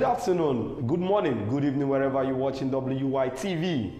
afternoon, good morning, good evening, wherever you're watching WY TV.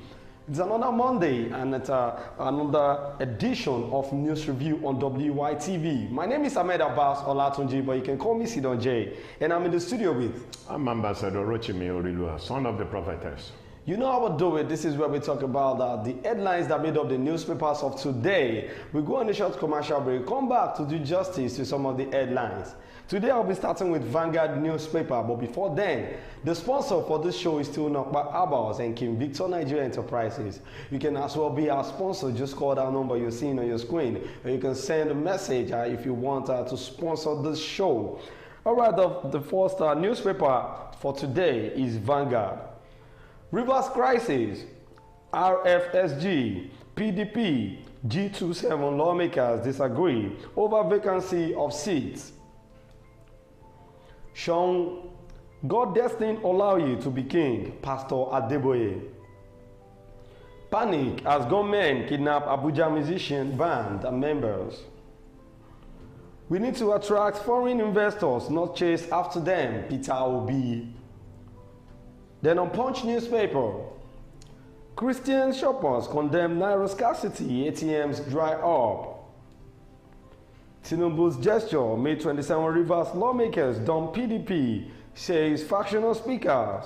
It's another Monday and it's another edition of News Review on WY TV. My name is Ahmed Abbas Olatunji, but you can call me Sidon J. And I'm in the studio with... I'm Ambassador Rochimi Orilua, son of the prophetess. You know how we do it. This is where we talk about the headlines that made up the newspapers of today. We go on a short commercial break, come back to do justice to some of the headlines. Today I'll be starting with Vanguard newspaper, but before then, the sponsor for this show is still Nokpa Abals and King Victor Nigeria Enterprises. You can as well be our sponsor. Just call that number you're seeing on your screen, or you can send a message if you want to sponsor this show. All right, the first newspaper for today is Vanguard. Rivers crisis, RFSG, PDP, G27 lawmakers disagree over vacancy of seats. Sean, God destined Olaoye to be king, Pastor Adeboye. Panic as gunmen kidnap Abuja musician band and members. We need to attract foreign investors, not chase after them, Peter Obi. Then on Punch newspaper, Christian shoppers condemn Naira scarcity, ATMs dry up. Tinubu's gesture made 27 Rivers lawmakers dump PDP, says factional speakers.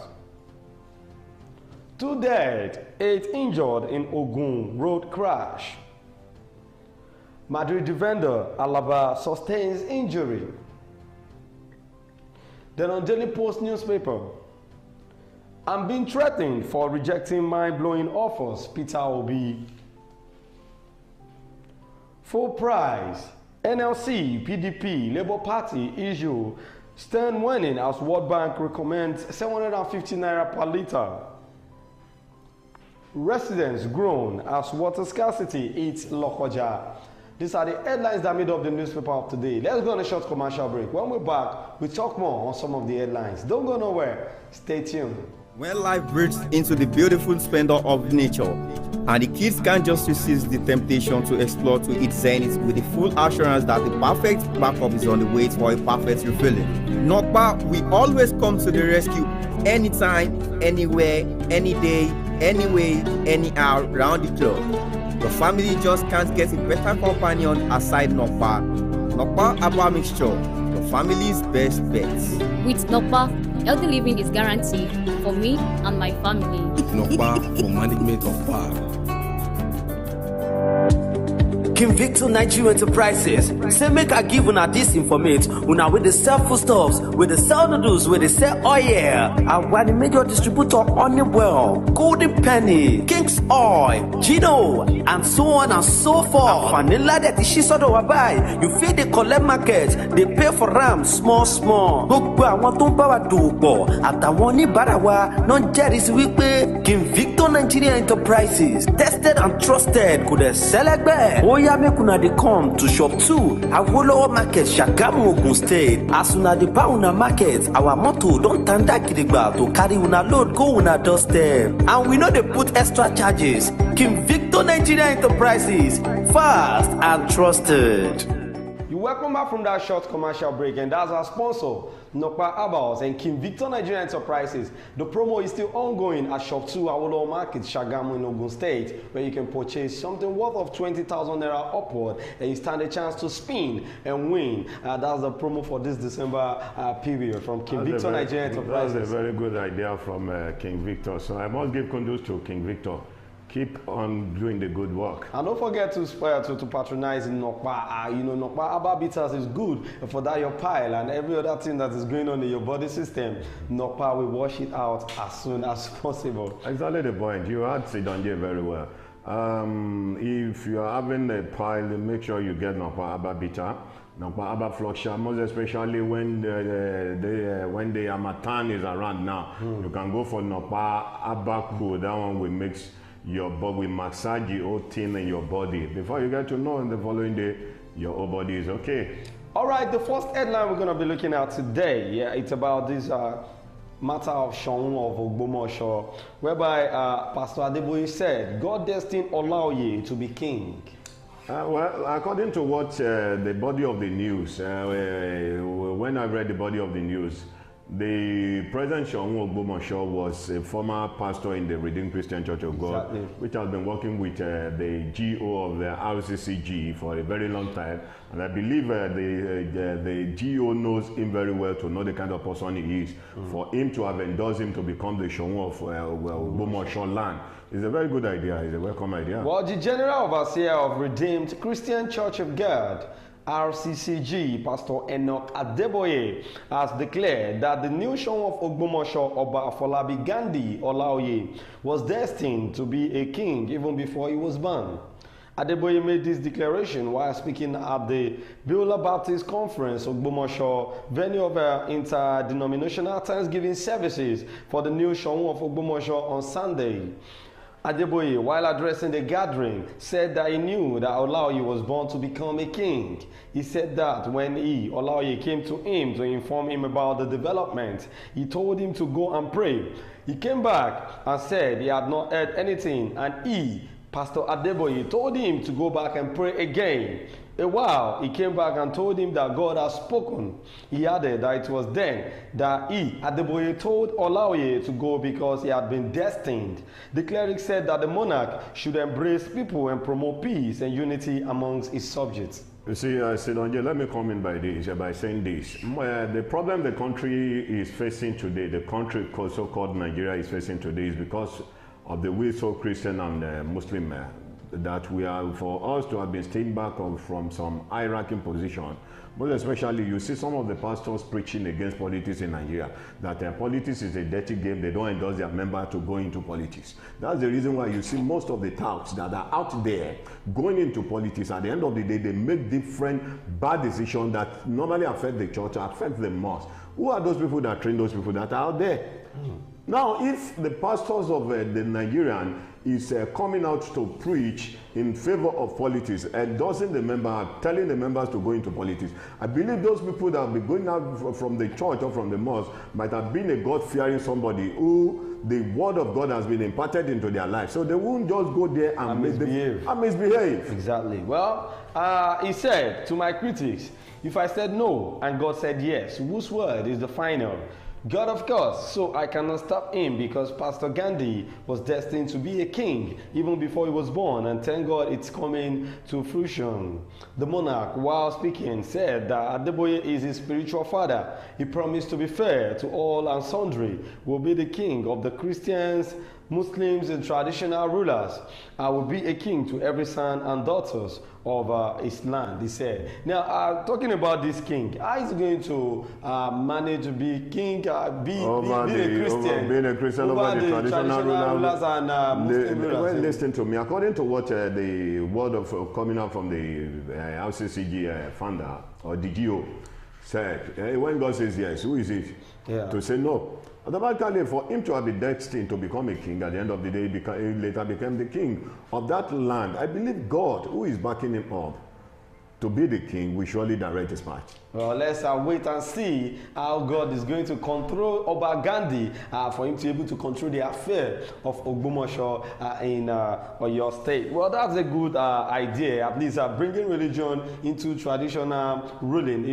2 dead, 8 injured in Ogun road crash. Madrid defender Alaba sustains injury. Then on Daily Post newspaper, I'm being threatened for rejecting mind-blowing offers, Peter Obi. Full price, NLC, PDP, Labour Party issue stern warning as World Bank recommends 750 naira per litre. Residents groan as water scarcity eats Lokoja. These are the headlines that made up the newspaper of today. Let's go on a short commercial break. When we're back, we talk more on some of the headlines. Don't go nowhere. Stay tuned. When life breaks into the beautiful splendor of nature, and the kids can't just resist the temptation to explore to its zenith with the full assurance that the perfect backup is on the way for a perfect refilling. Nokpa, we always come to the rescue anytime, anywhere, any day, anyway, anyhow, round the clock. Your family just can't get a better companion aside Nokpa. Nokpa Abba Mixture, your family's best bet. With Nokpa, healthy living is guaranteed for me and my family. Nokpa for management of power. King Victor Nigeria Enterprises say make I give una this informate una with the sell foodstuffs, with the sell noodles, with the sell oil, and we the major distributor Honeywell, Golden Penny, King's Oil, Gino, and so on and so forth. Vanilla that is she sort of buy, you feel the collect market, they pay for ram small. Gbogbo àwọn tó ń bá wa dòwò pọ̀ àtàwọn oníbàárà wa náà jẹ́rìí wípé King Victor Nigeria Enterprises tested and trusted kò dẹ̀ sẹ́lẹ̀gbẹ́. Oya make una dey come to shop 2 Awolowo Market, Shagamu, Ogun State. As una dey buy una market, our motto don tanda gidigba to carry una load go una doorstep. And we no dey put extra charges. King Victor Nigeria Enterprises, fast and trusted. Welcome back from that short commercial break, and that's our sponsor, Nokpa Abals and King Victor Nigeria Enterprises. The promo is still ongoing at Shop 2 Awolowo Market, Shagamu in Ogun State, where you can purchase something worth of 20,000 naira upward, and you stand a chance to spin and win. That's the promo for this December period from King Victor Nigeria Enterprises. That's a very good idea from King Victor. So I must give kudos to King Victor. Keep on doing the good work. And don't forget to patronize Nokpa. Nokpa Abba Bitters is good for that your pile and every other thing that is going on in your body system. Nokpa will wash it out as soon as possible. Exactly the point. You had Sidonje very well. If you are having a pile, make sure you get Nokpa Abba Bitter, Nokpa Abba Fluxia, most especially when the Harmattan is around now. You can go for Nokpa Abba Cool. That one will mix your body, will massage the whole thing in your body. Before you get to know in the following day, your whole body is okay. All right, the first headline we're going to be looking at today, it's about this matter of Sean of Ogbomosho, whereby Pastor Adeboye said, God destined Olaoye to be king. Well, according to what the body of the news, when I read the body of the news, The President Seun Ogbomoso was a former pastor in the Redeemed Christian Church of God, Exactly. which has been working with the GO of the RCCG for a very long time. And I believe the GO knows him very well to know the kind of person he is. For him to have endorsed him to become the Seun of Ogbomoso land is a very good idea. It's a welcome idea. Well, the General Overseer of Redeemed Christian Church of God, RCCG, Pastor Enoch Adeboye, has declared that the new Seun of Ogbomoso, Oba Afolabi Gandhi Olaoye, was destined to be a king even before he was born. Adeboye made this declaration while speaking at the Beulah Baptist Conference, Ogbomoso, venue of interdenominational Thanksgiving services for the new Seun of Ogbomoso on Sunday. Adeboye, while addressing the gathering, said that he knew that Olaoye was born to become a king. He said that when Olaoye, came to him to inform him about the development, he told him to go and pray. He came back and said he had not heard anything, and Pastor Adeboye, told him to go back and pray again. A while, he came back and told him that God has spoken. He added that it was then that Adeboye, told Olaoye to go because he had been destined. The cleric said that the monarch should embrace people and promote peace and unity amongst his subjects. You see, Sidonje, let me come in by saying this. The problem the country is facing today, the country so-called Nigeria is facing today, is because of the way so Christian and Muslim that we are, for us to have been staying back from some high-ranking position. But especially, you see some of the pastors preaching against politics in Nigeria, that politics is a dirty game, they don't endorse their member to go into politics. That's the reason why you see most of the touts that are out there going into politics. At the end of the day, they make different bad decisions that normally affect the church, affect the mosque. Who are those people that train those people that are out there? Now, if the pastors of the Nigerian is coming out to preach in favor of politics, endorsing the member, telling the members to go into politics, I believe those people that will be going out from the church or from the mosque might have been a God-fearing somebody who the word of God has been imparted into their life. So they won't just go there and misbehave. Exactly. Well, he said to my critics, if I said no and God said yes, whose word is the final? God, of course, so I cannot stop him because Pastor Gandhi was destined to be a king even before he was born, and thank God it's coming to fruition. The monarch, while speaking, said that Adeboye is his spiritual father. He promised to be fair to all and sundry, will be the king of the Christians, Muslims, and traditional rulers. I will be a king to every son and daughters of his land, he said. Now, talking about this king, how is he going to manage to be king, being a Christian, over the traditional rulers and Muslim rulers? Well, listen to me. According to what the word of coming out from the RCCG founder, or the GO, said, when God says yes, who is it to say no? Automatically, for him to have been destined to become a king, at the end of the day, he later became the king of that land. I believe God, who is backing him up to be the king, will surely direct his path. Well, let's wait and see how God is going to control Oba Gandhi for him to be able to control the affair of Ogbomoso in your state. Well, that's a good idea, at least bringing religion into traditional ruling,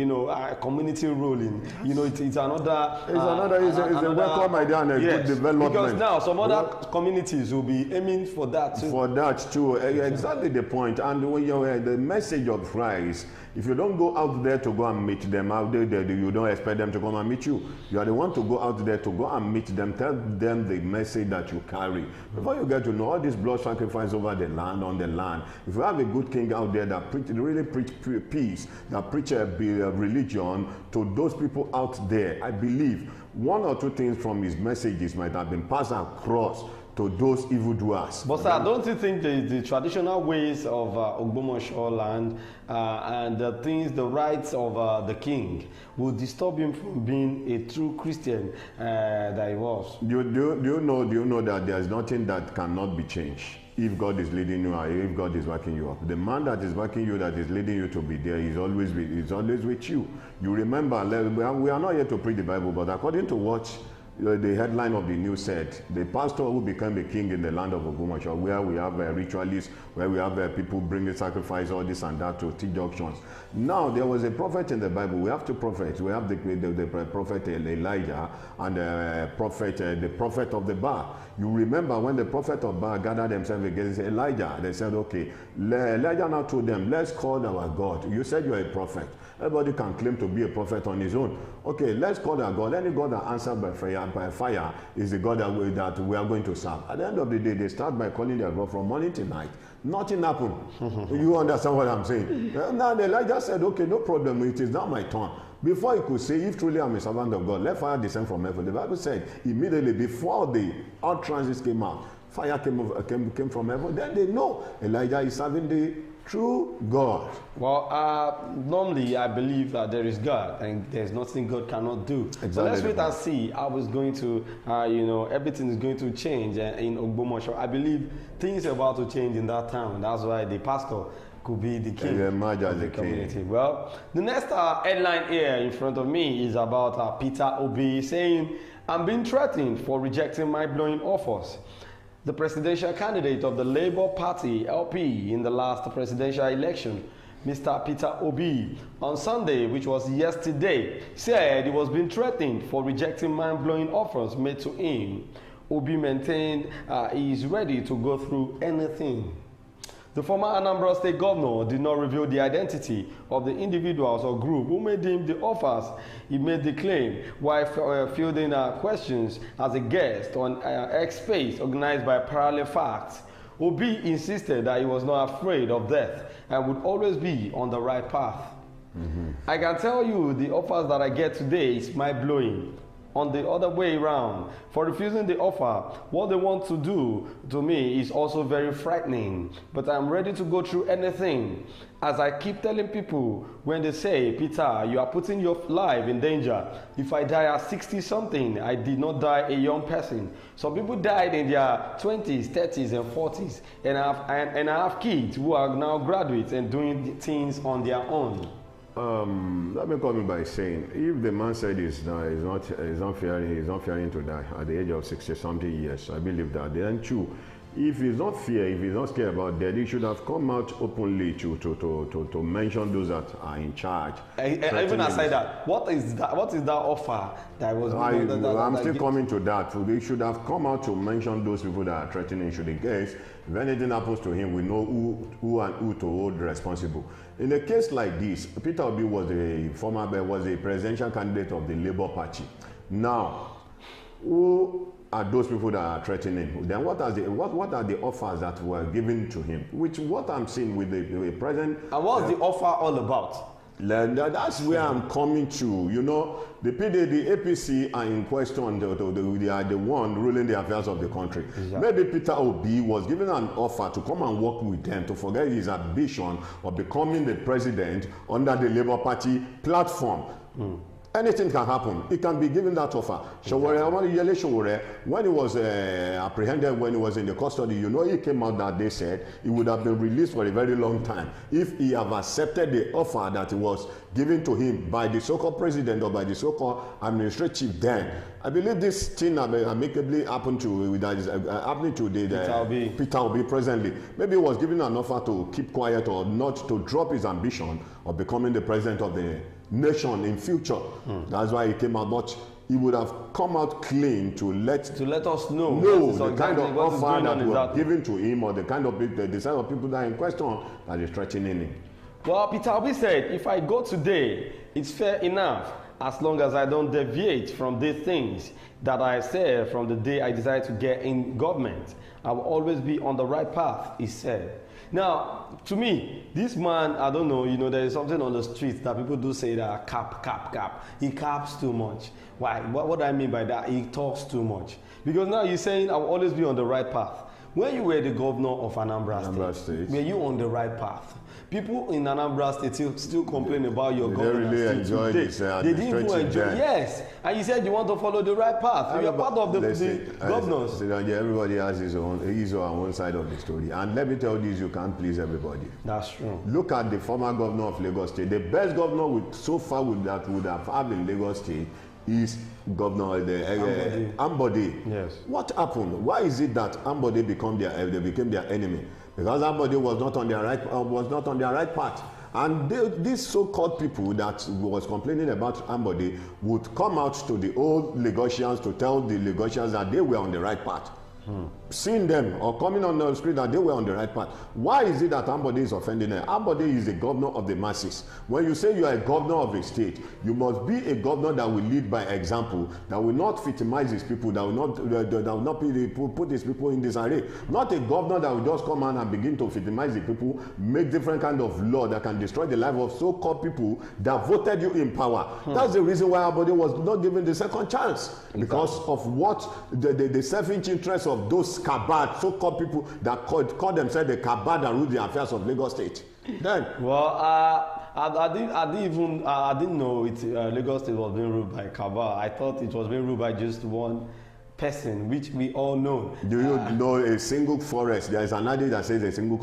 community ruling. It's another... It's a welcome idea and a good development. Because now some other communities will be aiming for that too. For that too, exactly the point. And when the message of Christ, if you don't go out there to go and meet them out there, you don't expect them to come and meet you. You are the one to go out there to go and meet them, tell them the message that you carry. Before you get to know all this blood sacrifice over the land, on the land, if you have a good king out there that really preach peace, that preach religion to those people out there, I believe one or two things from his messages might have been passed across to those evildoers. But sir, don't you think the traditional ways of Ogbomoso land and the rights of the king will disturb him from being a true Christian that he was? Do you know that there is nothing that cannot be changed if God is leading you or if God is backing you up? The man that is backing you, that is leading you to be there, is always with you. You remember, we are not here to preach the Bible, but according to what the headline of the news said, the pastor who became a king in the land of Ogbomoso, where we have ritualists, where we have people bringing sacrifice, all this and that to teach doctrines. Now, there was a prophet in the Bible. We have two prophets. We have the prophet Elijah and the prophet of the Baal. You remember when the prophet of Baal gathered themselves against Elijah, they said, okay, Elijah now told them, let's call our God. You said you're a prophet. Everybody can claim to be a prophet on his own. Okay, let's call our God. Any God that answers by fire is the God that we are going to serve. At the end of the day, they start by calling their God from morning to night. Nothing happened. You understand what I'm saying? Now Elijah said, okay, no problem. It is now my turn. Before he could say, if truly I'm a servant of God, let fire descend from heaven. The Bible said, immediately before the utterances came out, fire came from heaven. Then they know Elijah is serving the true God. Well, normally I believe that there is God and there's nothing God cannot do. Exactly. So let's wait and see how it's going to, everything is going to change in Ogbomoso. I believe things are about to change in that town. That's why the pastor could be the king of the community. Well, the next headline here in front of me is about Peter Obi saying, I'm being threatened for rejecting my blowing offers. The presidential candidate of the Labour Party, LP, in the last presidential election, Mr. Peter Obi, on Sunday, which was yesterday, said he was being threatened for rejecting mind-blowing offers made to him. Obi maintained he is ready to go through anything. The former Anambra State governor did not reveal the identity of the individuals or group who made him the offers. He made the claim while fielding questions as a guest on X Space organized by Parallel Facts. Obi insisted that he was not afraid of death and would always be on the right path. I can tell you the offers that I get today is mind-blowing. On the other way around, for refusing the offer, what they want to do to me is also very frightening. But I'm ready to go through anything. As I keep telling people, when they say, Peter, you are putting your life in danger. If I die at 60-something, I did not die a young person. Some people died in their 20s, 30s, and 40s. And I have kids who are now graduates and doing things on their own. Let me come in by saying, if the man said he's not fearing to die at the age of 60-something years, I believe that. Then too, if he's not scared about death, he should have come out openly to mention those that are in charge. Even aside that, what is that offer that was? I'm still coming to that. So they should have come out to mention those people that are threatening. Should, in case if anything happens to him, we know who to hold responsible. In a case like this, Peter Obi was a presidential candidate of the Labour Party. Now, who are those people that are threatening him? Then what are the offers that were given to him? Which what I'm seeing with the present. And what's the offer all about? That's where I'm coming to. You know, the APC are in question. They are the one ruling the affairs of the country. Exactly. Maybe Peter Obi was given an offer to come and work with them to forget his ambition of becoming the president under the Labour Party platform. Anything can happen. He can be given that offer. Showore, when he was apprehended, when he was in the custody, you know, he came out that they said he would have been released for a very long time if he have accepted the offer that was given to him by the so-called president or by the so-called administrative then. I believe this thing amicably happened to that is happening to Peter Obi presently. Maybe he was given an offer to keep quiet or not to drop his ambition of becoming the president of the nation in future. That's why he came out. But he would have come out clean to let us know the kind of offer that was given to him or the kind of the set of people that are in question that is threatening him. Well, Peter Obi said, if I go today, it's fair enough as long as I don't deviate from these things that I said from the day I decided to get in government. I will always be on the right path, he said. Now, to me, this man, I don't know, you know, there is something on the street that people do say that cap. He caps too much. Why? What do I mean by that? He talks too much. Because now you're saying I will always be on the right path. When you were the governor of Anambra State, were you on the right path? People in Anambra State still complain about your governance. They really enjoy this. They didn't enjoy it. Yes. And you said you want to follow the right path. You are part of the governors. Everybody has his or her own side of the story. And let me tell you this, you can't please everybody. That's true. Look at the former governor of Lagos State. The best governor so far that would have had in Lagos State is governor, Ambode. Yes. What happened? Why is it that Ambode they became their enemy? Because Ambode was not on their right path. And these so-called people that was complaining about Ambode would come out to the old Lagosians to tell the Lagosians that they were on the right path. Seeing them or coming on the street that they were on the right path. Why is it that Ambode is offending them? Ambode is a governor of the masses. When you say you are a governor of a state, you must be a governor that will lead by example, that will not victimize his people, that will not put his people in disarray. Not a governor that will just come out and begin to victimize the people, make different kind of law that can destroy the life of so-called people that voted you in power. That's the reason why Ambode was not given the second chance, because of what the self-interest of those cabal, so-called people that call themselves the cabal that rule the affairs of Lagos State. Then, well, I didn't know Lagos State was being ruled by cabal. I thought it was being ruled by just one person, which we all know. Do you know a single forest? There is an adage that says a single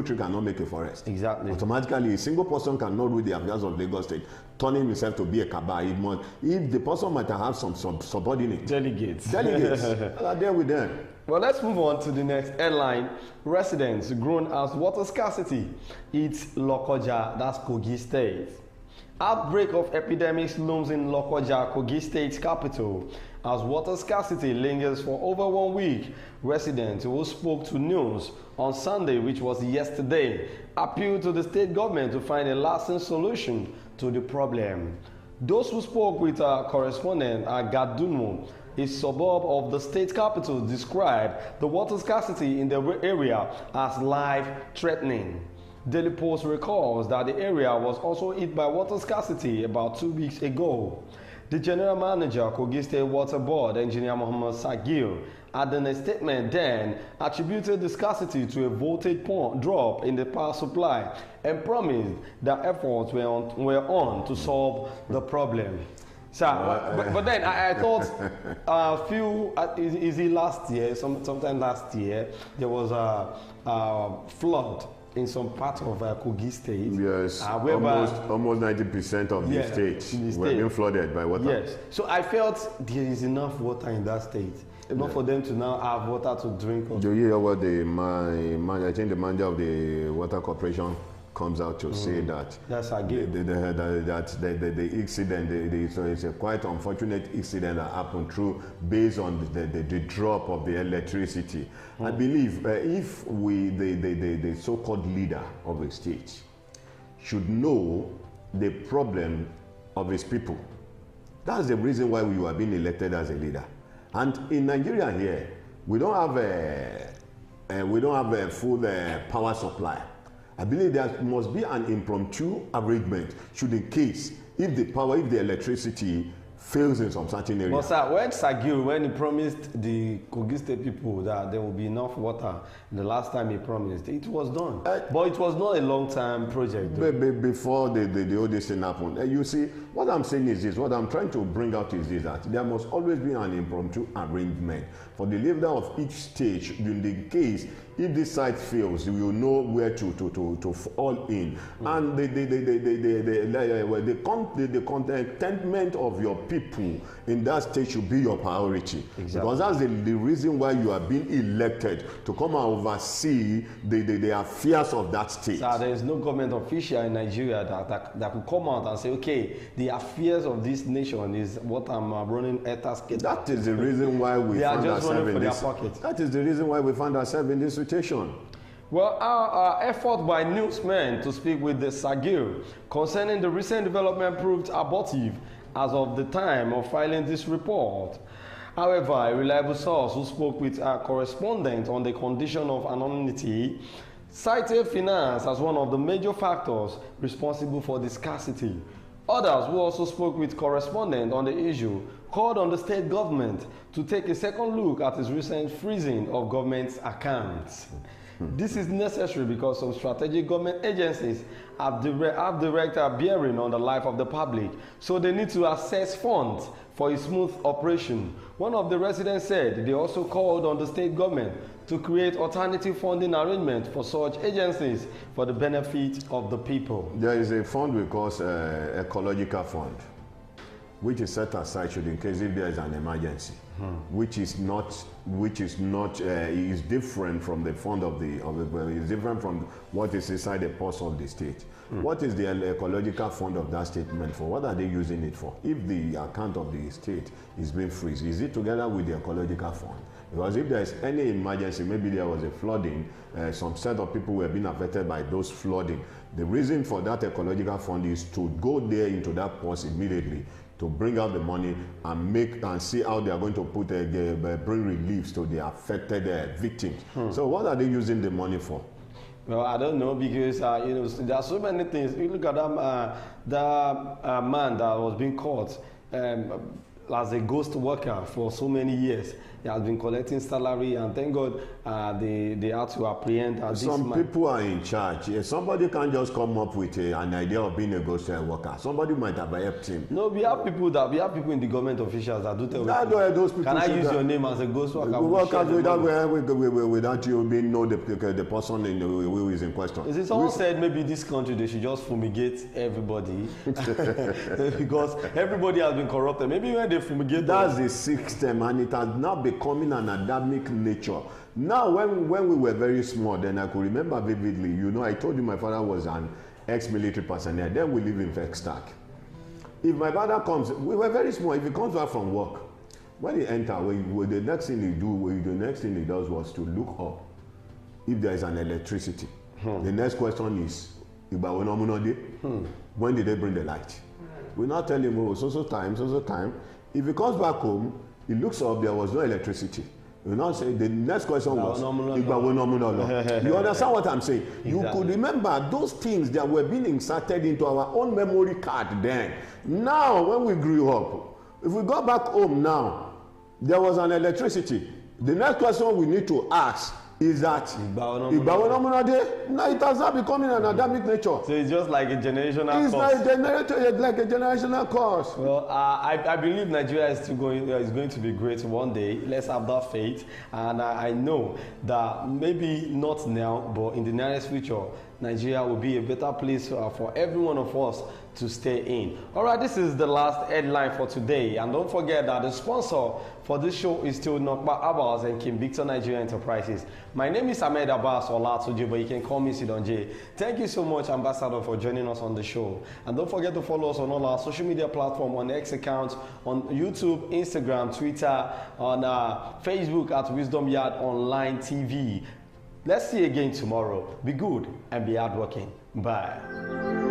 tree cannot make a forest. Exactly. Automatically, a single person cannot rule the affairs of Lagos State, turning himself to be a cabal. If the person might have some subordinate delegates, are there with them. Well, let's move on to the next headline. Residents groan as water scarcity hits Lokoja, that's Kogi State. Outbreak of epidemics looms in Lokoja, Kogi State's capital, as water scarcity lingers for over 1 week. Residents who spoke to news on Sunday, which was yesterday, appealed to the state government to find a lasting solution to the problem. Those who spoke with our correspondent at Gadumo, a suburb of the state capital, described the water scarcity in the area as life-threatening. Daily Post recalls that the area was also hit by water scarcity about 2 weeks ago. The general manager, Kogi State Water Board, Engineer Mohammed Sagir, had in a statement then attributed the scarcity to a voltage drop in the power supply and promised that efforts were on to solve the problem. So, but then I thought last year, sometime last year, there was a flood in some part of Kogi State. Yes, almost 90% of the state were being flooded by water. Yes, so I felt there is enough water in that state, enough for them to now have water to drink. Do you hear what I think the manager of the water corporation comes out to say that that's again the incident, so it's a quite unfortunate incident that happened based on the drop of the electricity. I believe if the so-called leader of a state should know the problem of his people, that's the reason why we were being elected as a leader. And in Nigeria here, we don't have a full power supply. I believe there must be an impromptu arrangement should in case if the electricity fails in some certain areas. But sir, when he promised the Kogi State people that there will be enough water, the last time he promised, it was done. But it was not a long-term project. Before the whole thing happened. You see, what I'm saying is this, what I'm trying to bring out is this, that there must always be an impromptu arrangement for the leader of each stage in the case if this site fails, you will know where to fall in. And the contentment of your people in that state should be your priority. Exactly. Because that's the reason why you are being elected, to come and oversee the affairs of that state. Sir, there is no government official in Nigeria that could come out and say, okay, the affairs of this nation is what I'm running at task. That is the reason why we found ourselves in this. That is the reason why we found ourselves in this situation. Well, our effort by newsmen to speak with the Sagir concerning the recent development proved abortive as of the time of filing this report. However, a reliable source who spoke with our correspondent on the condition of anonymity cited finance as one of the major factors responsible for the scarcity. Others who also spoke with correspondent on the issue called on the state government to take a second look at its recent freezing of government's accounts. This is necessary because some strategic government agencies have direct bearing on the life of the public, so they need to access funds for a smooth operation. One of the residents said they also called on the state government to create alternative funding arrangements for such agencies for the benefit of the people. There is a fund we call ecological fund. which is set aside should in case if there is an emergency, which is different from the fund is different from what is inside the purse of the state. What is the ecological fund of that state meant for? What are they using it for? If the account of the state is being freezed, is it together with the ecological fund? Because if there is any emergency, maybe there was a flooding, some set of people were being affected by those flooding. The reason for that ecological fund is to go there into that purse immediately to bring out the money and see how they are going to bring reliefs to the affected victims. So what are they using the money for? Well, I don't know, because you know, there are so many things. You look at that man that was being caught as a ghost worker for so many years. He has been collecting salary, and thank God they had to apprehend this Some man. people are in charge. Somebody can't just come up with an idea of being a ghost worker. Somebody might have helped him. No, we have people in the government officials that do tell those people. Can I use your name as a ghost worker? Without you being know the person who is in question. Is it someone said maybe this country they should just fumigate everybody because everybody has been corrupted. Maybe when they fumigate, that's the system, and it has now becoming an endemic nature. Now, when we were very small, then I could remember vividly. You know, I told you my father was an ex-military personnel. Then we live in Vextac. If my father comes, we were very small. If he comes back from work, when he enters, the next thing he does was to look up if there is an electricity. The next question is, when did they bring the light? We now tell him, oh, so time. If he comes back home, he looks up, there was no electricity. You now say the next question was, you understand what I'm saying? Exactly. You could remember those things that were being inserted into our own memory card then. Now, when we grew up, if we go back home now, there was an electricity. The next question we need to ask is that now it has not becoming an endemic nature. So it's just like a generational it's course. like a generational course. Well, I believe Nigeria is still going to be great one day. Let's have that faith. And I know that maybe not now, but in the nearest future, Nigeria will be a better place for every one of us to stay in. All right, this is the last headline for today. And don't forget that the sponsor for this show is still Nokba Abbas and King Victor Nigeria Enterprises. My name is Ahmed Abbas Olatuji, but you can call me Sidonje. Thank you so much, Ambassador, for joining us on the show. And don't forget to follow us on all our social media platforms, on X accounts, on YouTube, Instagram, Twitter, on Facebook at Wisdom Yard Online TV. Let's see you again tomorrow. Be good and be hardworking. Bye.